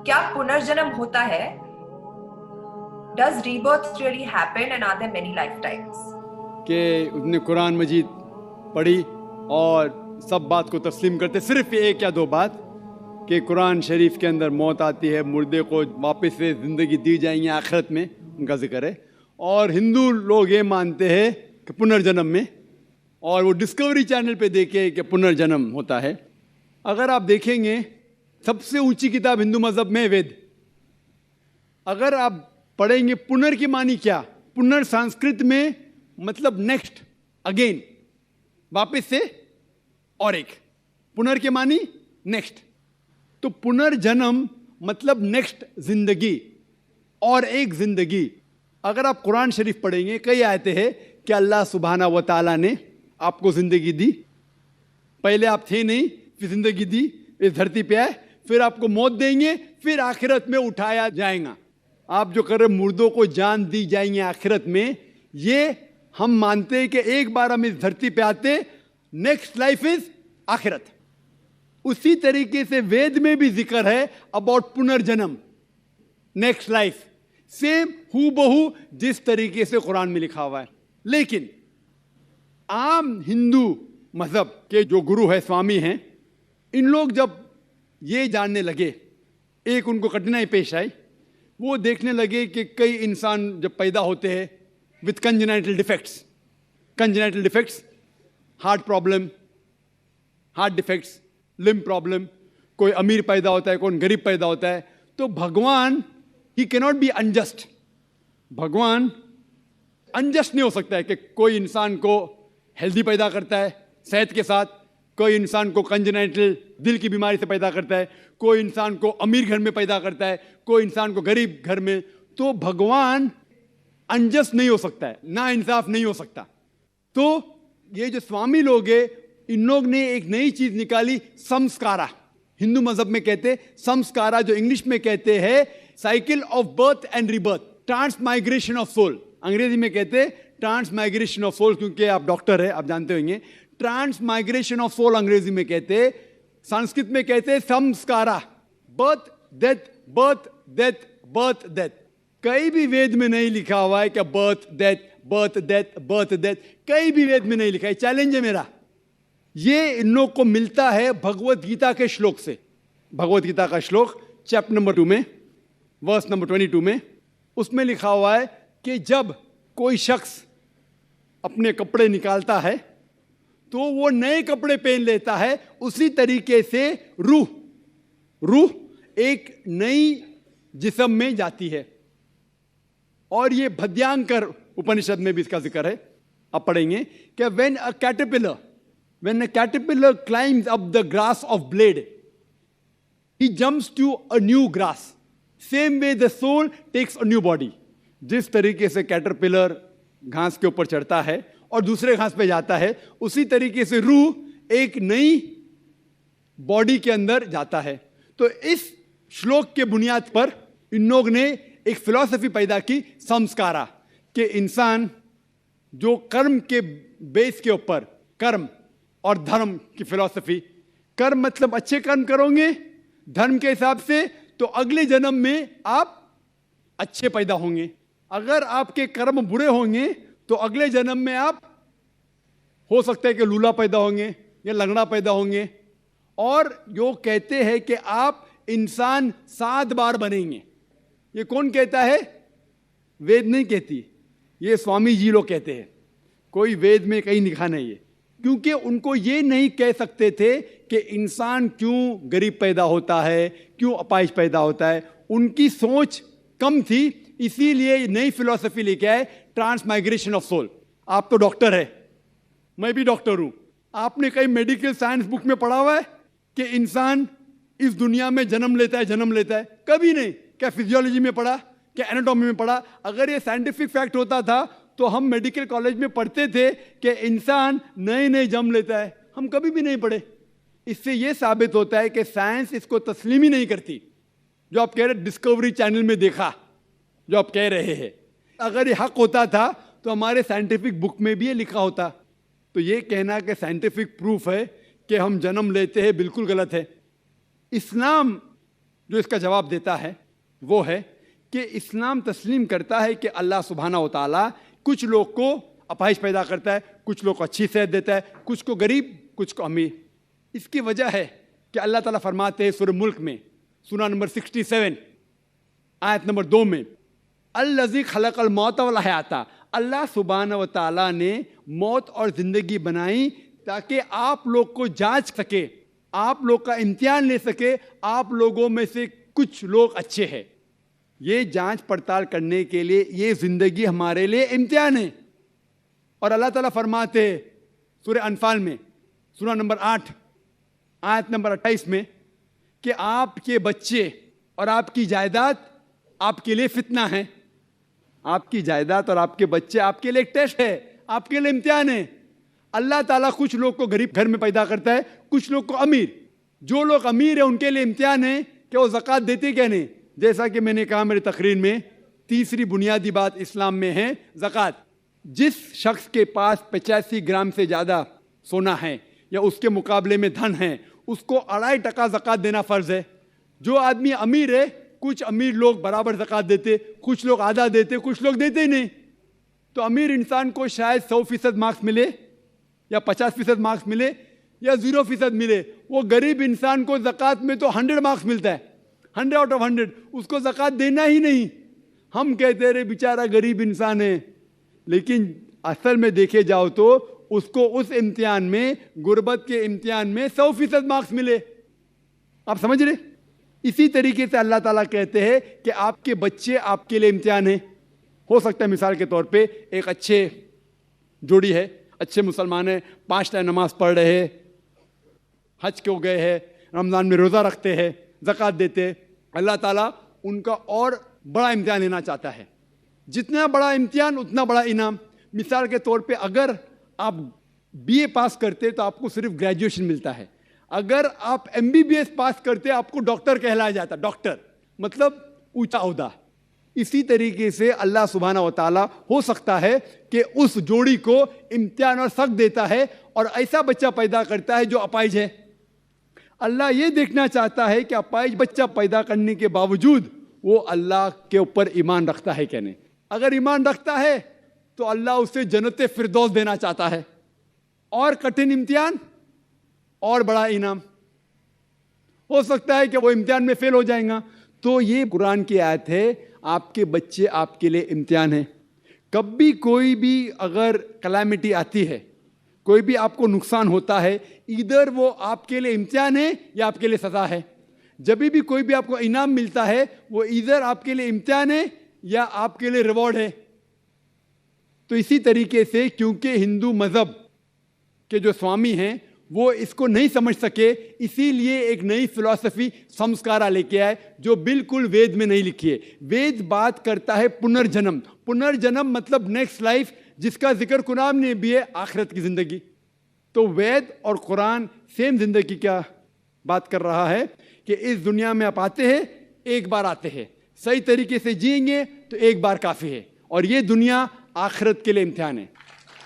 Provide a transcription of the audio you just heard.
क्या पुनर्जन्म होता है? Does rebirth really happen and are there many lifetimes? कि उसने कुरान मजीद पढ़ी और सब बात को तस्लीम करते, सिर्फ एक या दो बात कि कुरान शरीफ के अंदर मौत आती है, मुर्दे को वापस से ज़िंदगी दी जाएंगी आखिरत में, उनका जिक्र है। और हिंदू लोग ये मानते हैं कि पुनर्जन्म में, और वो डिस्कवरी चैनल पे देखे कि पुनर्जन्म होता है। अगर आप देखेंगे सबसे ऊंची किताब हिंदू मज़हब में वेद, अगर आप पढ़ेंगे पुनर की मानी क्या, पुनर संस्कृत में मतलब नेक्स्ट, अगेन, वापस से, और एक, पुनर के मानी नेक्स्ट। तो पुनर्जन्म मतलब नेक्स्ट जिंदगी और एक जिंदगी। अगर आप कुरान शरीफ पढ़ेंगे, कई आयतें हैं कि अल्लाह सुब्हाना व तआला ने आपको जिंदगी दी, पहले आप थे नहीं, फिर जिंदगी दी, इस धरती पे आए, फिर आपको मौत देंगे, फिर आखिरत में उठाया जाएगा। आप जो कर रहे मुर्दों को जान दी जाएंगे आखिरत में, ये हम मानते हैं कि एक बार हम इस धरती पे आते, नेक्स्ट लाइफ इज आखिरत। उसी तरीके से वेद में भी जिक्र है अबाउट पुनर्जन्म, नेक्स्ट लाइफ, सेम हूबहू जिस तरीके से कुरान में लिखा हुआ है। लेकिन आम हिंदू मजहब के जो गुरु है, स्वामी हैं, इन लोग जब ये जानने लगे, एक उनको कठिनाई पेश आई, वो देखने लगे कि कई इंसान जब पैदा होते हैं with congenital defects, heart problem, heart defects, limb problem, कोई अमीर पैदा होता है, कोई गरीब पैदा होता है, तो भगवान ही कैनॉट बी अनजस्ट। भगवान अनजस्ट नहीं हो सकता है कि कोई इंसान को हेल्दी पैदा करता है सेहत के साथ, कोई इंसान को कंजेनाइटल दिल की बीमारी से पैदा करता है, कोई इंसान को अमीर घर में पैदा करता है, कोई इंसान को गरीब घर में। तो भगवान अनजस्ट नहीं हो सकता है, ना इंसाफ नहीं हो सकता। तो ये जो स्वामी लोग हैं, इन लोग ने एक नई चीज निकाली, संस्कारा। हिंदू मजहब में कहते संस्कारा, जो इंग्लिश में कहते हैं cycle of birth and rebirth, transmigration of soul. अंग्रेजी में कहते ट्रांसमाइग्रेशन ऑफ सोल, क्योंकि आप डॉक्टर है, आप जानते होंगे। ट्रांसमाइग्रेशन ऑफ सोल अंग्रेजी में कहते, संस्कृत में कहते संस्कारा, birth death, birth death, birth death. कहीं भी वेद में नहीं लिखा हुआ है कि birth death, birth death, birth death, कहीं भी वेद में नहीं लिखा है। चैलेंज है मेरा, ये इन लोग को मिलता है भगवत गीता के श्लोक से। भगवत गीता का श्लोक चैप्टर नंबर 2 में, वर्स नंबर 22 में, उसमें लिखा हुआ है कि जब कोई शख्स अपने कपड़े निकालता है तो वो नए कपड़े पहन लेता है, उसी तरीके से रूह एक नई जिस्म में जाती है। और ये भद्यांकर उपनिषद में भी इसका जिक्र है, आप पढ़ेंगे कि when a caterpillar climbs up the grass of blade, he jumps to a new grass. Same way the soul takes a new body. जिस तरीके से कैटरपिलर घास के ऊपर चढ़ता है और दूसरे घास पे जाता है, उसी तरीके से रूह एक नई बॉडी के अंदर जाता है। तो इस श्लोक के बुनियाद पर इन लोग ने एक फिलॉसफी पैदा की, संस्कारा, कि इंसान जो कर्म के बेस के ऊपर, कर्म और धर्म की फिलॉसफी, कर्म मतलब अच्छे कर्म करोगे धर्म के हिसाब से, तो अगले जन्म में आप अच्छे पैदा होंगे। अगर आपके कर्म बुरे होंगे तो अगले जन्म में आप हो सकता है कि लूला पैदा होंगे या लंगड़ा पैदा होंगे। और जो कहते हैं कि आप इंसान 7 बार बनेंगे, ये कौन कहता है? वेद नहीं कहती, ये स्वामी जी लोग कहते हैं। कोई वेद में कहीं लिखा नहीं है, क्योंकि उनको ये नहीं कह सकते थे कि इंसान क्यों गरीब पैदा होता है, क्यों अपाहिज पैदा होता है। उनकी सोच कम थी, इसीलिए नई फिलॉसफी लेके आए, ट्रांसमाइग्रेशन ऑफ सोल। आप तो डॉक्टर है, मैं भी डॉक्टर हूं। आपने कहीं मेडिकल साइंस बुक में पढ़ा हुआ है कि इंसान इस दुनिया में जन्म लेता है? कभी नहीं। क्या फिजियोलॉजी में पढ़ा, क्या एनाटॉमी में पढ़ा? अगर ये साइंटिफिक फैक्ट होता था तो हम मेडिकल कॉलेज में पढ़ते थे कि इंसान नए जन्म लेता है। हम कभी भी नहीं पढ़े। इससे यह साबित होता है कि साइंस इसको तस्लीम ही नहीं करती। जो आप कह रहे डिस्कवरी चैनल में देखा, जो आप कह रहे हैं, अगर ये हक होता था तो हमारे साइंटिफिक बुक में भी ये लिखा होता। तो ये कहना कि साइंटिफिक प्रूफ है कि हम जन्म लेते हैं, बिल्कुल गलत है। इस्लाम जो इसका जवाब देता है वो है कि इस्लाम तस्लीम करता है कि अल्लाह सुब्हानहू व तआला कुछ लोग को अपाहिज पैदा करता है, कुछ लोग को अच्छी सेहत देता है, कुछ को गरीब, कुछ को अमीर। इसकी वजह है कि अल्लाह ताला फरमाते हैं सूरह मुल्क में, सूरा नंबर 67 आयत नंबर 2 में, अल्लज़ी खलक़ल मौत वल हयाता, अल्लाह सुब्हानहू व तआला ने मौत और ज़िंदगी बनाई ताकि आप लोग को जांच सके, आप लोग का इम्तिहान ले सके, आप लोगों में से कुछ लोग अच्छे हैं। ये जांच पड़ताल करने के लिए ये ज़िंदगी हमारे लिए इम्तिहान है। और अल्लाह ताला फरमाते हैं सूरह अनफाल में, सूरा नंबर 8 आयत नंबर 28 में, कि आपके बच्चे और आपकी जायदाद आपके लिए फितना है। आपकी जायदाद और आपके बच्चे आपके लिए एक टेस्ट है, आपके लिए इम्तिहान है। अल्लाह ताला कुछ लोग को गरीब घर में पैदा करता है, कुछ लोग को अमीर। जो लोग अमीर है उनके लिए इम्तिहान है कि वो ज़कात देते क्या नहीं। जैसा कि मैंने कहा मेरी तकरीर में, तीसरी बुनियादी बात इस्लाम में है ज़कात। जिस शख्स के पास 85 ग्राम से ज़्यादा सोना है या उसके मुकाबले में धन है, उसको 2.5% ज़कात देना फ़र्ज़ है। जो आदमी अमीर है, कुछ अमीर लोग बराबर ज़कात देते, कुछ लोग आधा देते, कुछ लोग देते ही नहीं। तो अमीर इंसान को शायद 100% मार्क्स मिले या 50% मार्क्स मिले या 0% मिले। वो गरीब इंसान को ज़कात में तो 100 मार्क्स मिलता है, 100 आउट ऑफ 100। उसको ज़कात देना ही नहीं। हम कहते रहे बेचारा गरीब इंसान है, लेकिन असल में देखे जाओ तो उसको उस इम्तिहान में, गुर्बत के इम्तिहान में 100% मार्क्स मिले। आप समझ रहे? इसी तरीके से अल्लाह ताला कहते हैं कि आपके बच्चे आपके लिए इम्तिहान है। हो सकता है मिसाल के तौर पे एक अच्छे जोड़ी है, अच्छे मुसलमान है, 5 टाइम नमाज पढ़ रहे हैं, हज को गए हैं, रमज़ान में रोज़ा रखते हैं, ज़कात देते हैं। अल्लाह ताला उनका और बड़ा इम्तिहान लेना चाहता है। जितना बड़ा इम्तिहान उतना बड़ा इनाम। मिसाल के तौर पे अगर आप BA पास करते तो आपको सिर्फ ग्रेजुएशन मिलता है। अगर आप MBBS पास करते आपको डॉक्टर कहलाया जाता। डॉक्टर मतलब ऊंचा ओहदा। इसी तरीके से अल्लाह सुब्हानहू व तआला हो सकता है कि उस जोड़ी को इम्तिहान और सख्त देता है और ऐसा बच्चा पैदा करता है जो अपाहिज है। अल्लाह ये देखना चाहता है कि अपाहिज बच्चा पैदा करने के बावजूद वो अल्लाह के ऊपर ईमान रखता है क्या नहीं। अगर ईमान रखता है तो अल्लाह उसे जन्नत फिरदौस देना चाहता है। और कठिन इम्तिहान और बड़ा इनाम। हो सकता है कि वो इम्तिहान में फेल हो जाएगा। तो ये कुरान की आयत है, आपके बच्चे आपके लिए इम्तिहान है। कभी कोई भी अगर कलामिटी आती है, कोई भी आपको नुकसान होता है, इधर वो आपके लिए इम्तिहान है या आपके लिए सज़ा है। जब भी कोई भी आपको इनाम मिलता है, वो इधर आपके लिए इम्तिहान है या आपके लिए रिवॉर्ड है। तो इसी तरीके से क्योंकि हिंदू मज़हब के जो स्वामी हैं वो इसको नहीं समझ सके, इसीलिए एक नई फिलॉसफी संस्कारा लेके आए जो बिल्कुल वेद में नहीं लिखी है। वेद बात करता है पुनर्जन्म। पुनर्जन्म मतलब नेक्स्ट लाइफ, जिसका जिक्र कुरान में भी है, आखिरत की जिंदगी। तो वेद और कुरान सेम जिंदगी क्या बात कर रहा है कि इस दुनिया में आप आते हैं, एक बार आते हैं, सही तरीके से जिएंगे तो एक बार काफ़ी है, और ये दुनिया आखिरत के लिए इम्तिहान है।